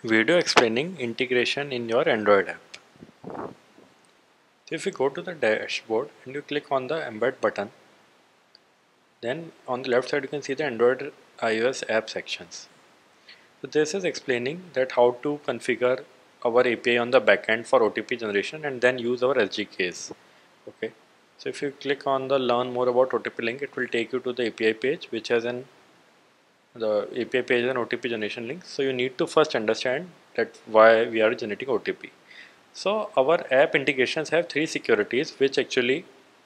Video explaining integration in your Android app. So if you go to the dashboard and you click on the embed button, then on the left side you can see the Android iOS app sections. So this is explaining that how to configure our API on the backend for OTP generation and then use our SDKs. Okay. So if you click on the learn more about OTP link, it will take you to the API page, which has the API page and OTP generation link. So you need to first understand that why we are generating OTP. So our app integrations have three securities which actually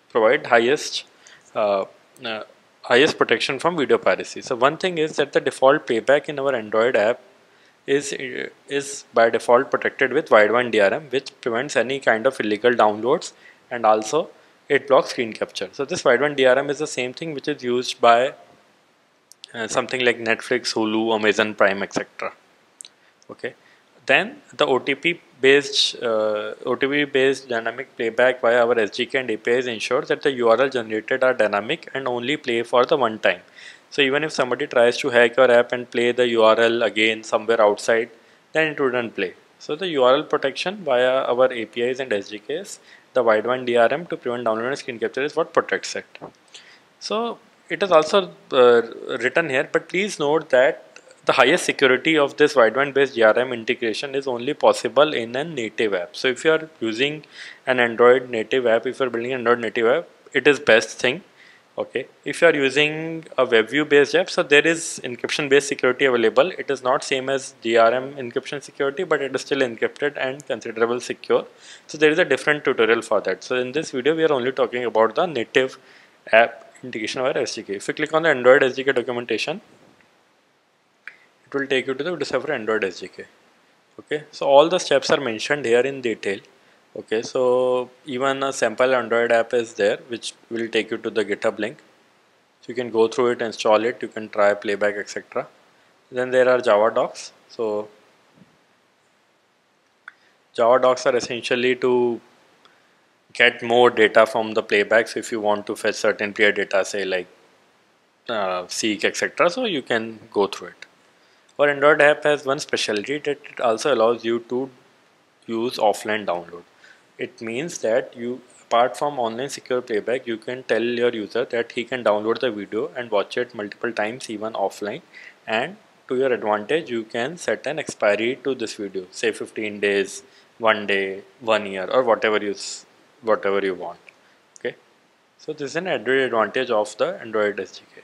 provide uh, uh, highest protection from video piracy. So one thing is that the default playback in our Android app is by default protected with Widevine DRM, which prevents any kind of illegal downloads, and also it blocks screen capture. So this Widevine DRM is the same thing which is used by something like Netflix, Hulu, Amazon Prime, etc. Okay. Then the OTP based dynamic playback via our SDK and APIs ensures that the URL generated are dynamic and only play for the one time. So even if somebody tries to hack your app and play the URL again somewhere outside, then it wouldn't play. So the URL protection via our APIs and SDKs, the Widevine DRM to prevent download and screen capture is what protects it. So it is also written here, but please note that the highest security of this wideband based DRM integration is only possible in a native app. So if you are using an Android native app, if you are building an Android native app, it is best thing. Okay. If you are using a WebView based app, so there is encryption based security available. It is not same as DRM encryption security, but it is still encrypted and considerable secure. So there is a different tutorial for that. So in this video, we are only talking about the native app integration via SDK. If you click on the Android SDK documentation, it will take you to the VdoCipher Android SDK. Okay, so all the steps are mentioned here in detail. Okay, so even a sample Android app is there, which will take you to the GitHub link. So you can go through it, install it, you can try playback, etc. Then there are Java docs. So Java docs are essentially to get more data from the playbacks if you want to fetch certain player data, say like seek, etc. So you can go through it. Our Android app has one specialty that it also allows you to use offline download. It means that you, apart from online secure playback, you can tell your user that he can download the video and watch it multiple times even offline, and to your advantage you can set an expiry to this video, say 15 days, 1 day, 1 year, or whatever you want. Okay, so this is an added advantage of the Android SDK.